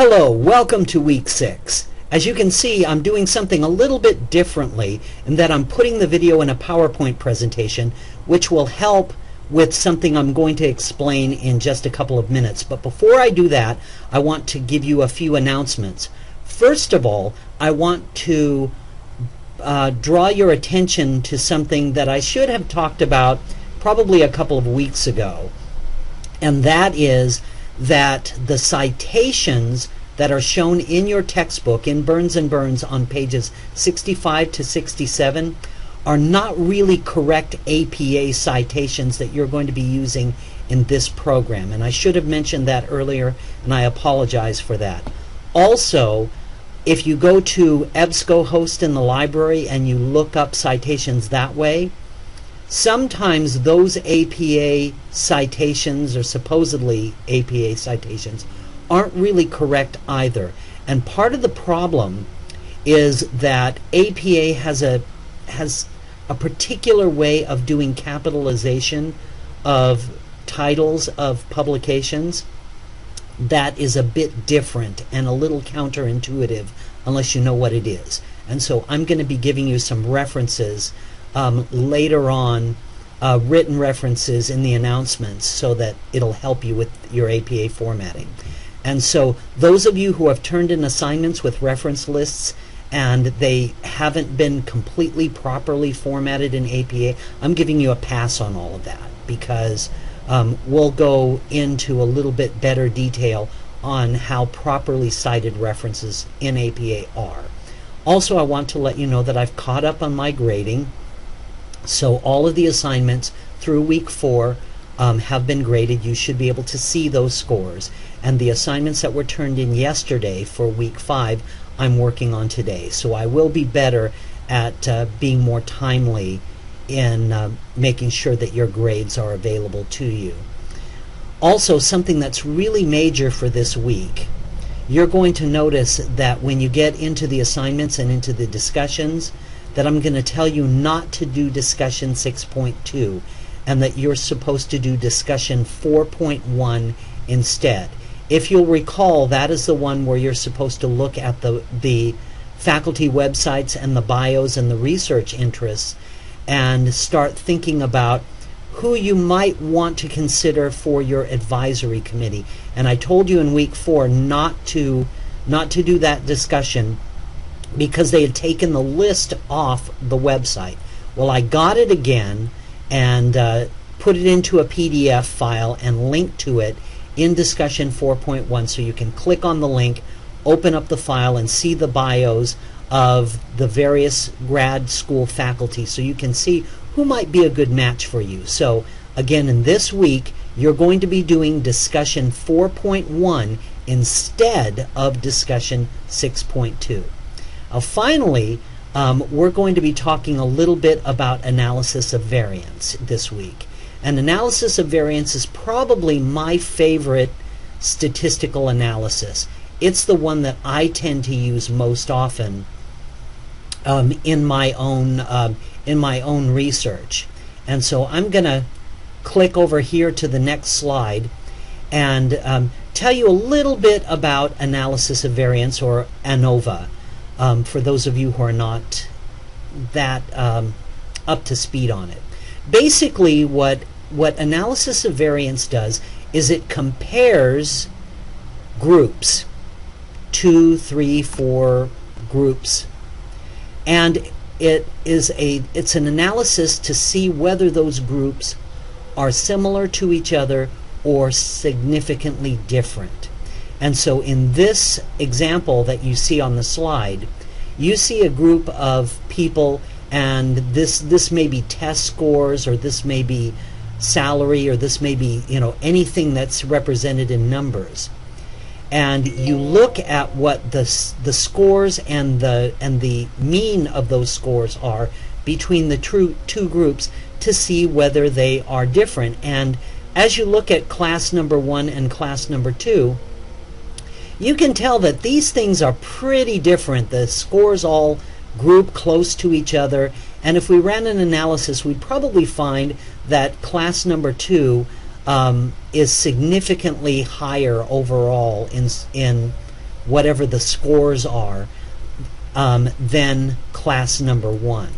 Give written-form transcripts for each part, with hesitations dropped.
Hello, welcome to week 6. As you can see, I'm doing something a little bit differently in that I'm putting the video in a PowerPoint presentation, which will help with something I'm going to explain in just a couple of minutes. But before I do that, I want to give you a few announcements. First of all, I want to draw your attention to something that I should have talked about probably a couple of weeks ago, and that is that the citations that are shown in your textbook in Burns & Burns on pages 65 to 67 are not really correct APA citations that you're going to be using in this program. And I should have mentioned that earlier, and I apologize for that. Also, if you go to EBSCOhost in the library and you look up citations that way, sometimes those APA citations, or supposedly APA citations, aren't really correct either. And part of the problem is that APA has a particular way of doing capitalization of titles of publications that is a bit different and a little counterintuitive unless you know what it is. And so I'm going to be giving you some references later on, written references in the announcements, so that it'll help you with your APA formatting. And so those of you who have turned in assignments with reference lists and they haven't been completely properly formatted in APA, I'm giving you a pass on all of that, because we'll go into a little bit better detail on how properly cited references in APA are. Also, I want to let you know that I've caught up on my grading. So all of the assignments through week 4 have been graded. You should be able to see those scores. And the assignments that were turned in yesterday for week 5, I'm working on today. So I will be better at being more timely in making sure that your grades are available to you. Also, something that's really major for this week, you're going to notice that when you get into the assignments and into the discussions, that I'm going to tell you not to do discussion 6.2 and that you're supposed to do discussion 4.1 instead. If you'll recall, that is the one where you're supposed to look at the faculty websites and the bios and the research interests and start thinking about who you might want to consider for your advisory committee. And I told you in week 4 not to do that discussion because they had taken the list off the website. Well, I got it again and put it into a PDF file and linked to it in discussion 4.1, so you can click on the link, open up the file, and see the bios of the various grad school faculty, so you can see who might be a good match for you. So again, in this week, you're going to be doing discussion 4.1 instead of discussion 6.2. Finally, we're going to be talking a little bit about analysis of variance this week. And analysis of variance is probably my favorite statistical analysis. It's the one that I tend to use most often in my own research. And so I'm going to click over here to the next slide and tell you a little bit about analysis of variance, or ANOVA. For those of you who are not that up to speed on it. Basically, what analysis of variance does is it compares groups, 2, 3, 4 groups, and it's an analysis to see whether those groups are similar to each other or significantly different. And so in this example that you see on the slide, you see a group of people, and this may be test scores, or this may be salary, or this may be, anything that's represented in numbers. And you look at what the scores and the mean of those scores are between the two groups to see whether they are different. And as you look at class number 1 and class number 2, you can tell that these things are pretty different. The scores all group close to each other, and if we ran an analysis, we'd probably find that class number 2 is significantly higher overall in whatever the scores are, than class number 1.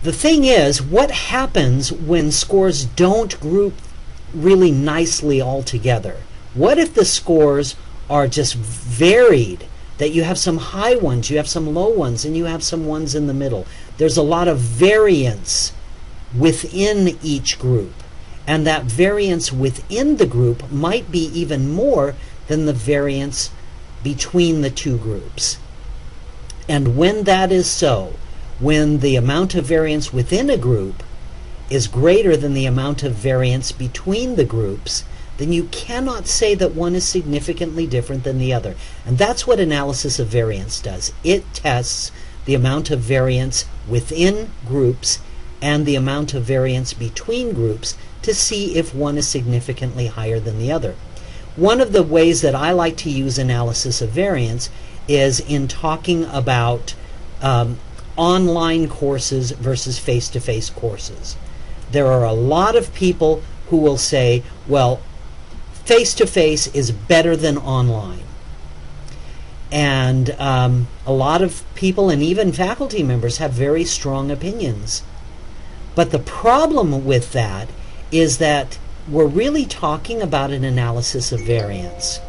The thing is, what happens when scores don't group really nicely all together? What if the scores are just varied, that you have some high ones, you have some low ones, and you have some ones in the middle? There's a lot of variance within each group, and that variance within the group might be even more than the variance between the two groups. And when that is so, when the amount of variance within a group is greater than the amount of variance between the groups, then you cannot say that one is significantly different than the other. And that's what analysis of variance does. It tests the amount of variance within groups and the amount of variance between groups to see if one is significantly higher than the other. One of the ways that I like to use analysis of variance is in talking about online courses versus face-to-face courses. There are a lot of people who will say, well, face-to-face is better than online. And a lot of people, and even faculty members, have very strong opinions. But the problem with that is that we're really talking about an analysis of variance.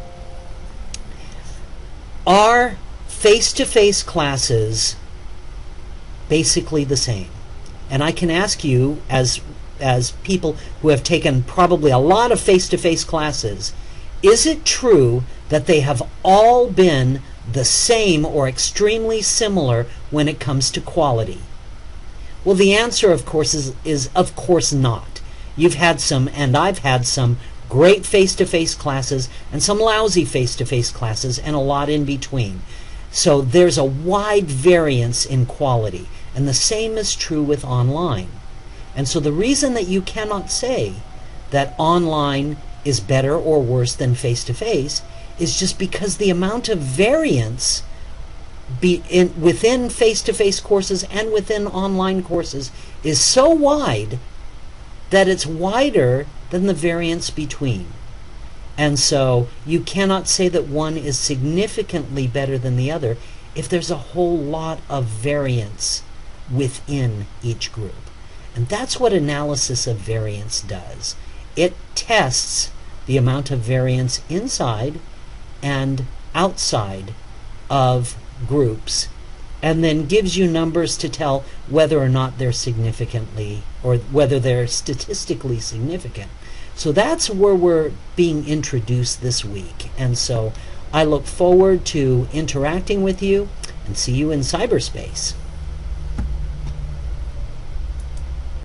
Are face-to-face classes basically the same? And I can ask you, as people who have taken probably a lot of face-to-face classes, is it true that they have all been the same or extremely similar when it comes to quality? Well, the answer, of course, is of course not. You've had some, and I've had some, great face-to-face classes and some lousy face-to-face classes and a lot in between. So there's a wide variance in quality, and the same is true with online. And so the reason that you cannot say that online is better or worse than face-to-face is just because the amount of variance within face-to-face courses and within online courses is so wide that it's wider than the variance between. And so you cannot say that one is significantly better than the other if there's a whole lot of variance within each group. And that's what analysis of variance does. It tests the amount of variance inside and outside of groups, and then gives you numbers to tell whether or not they're significantly, or whether they're statistically significant. So that's where we're being introduced this week. And so I look forward to interacting with you, and see you in cyberspace.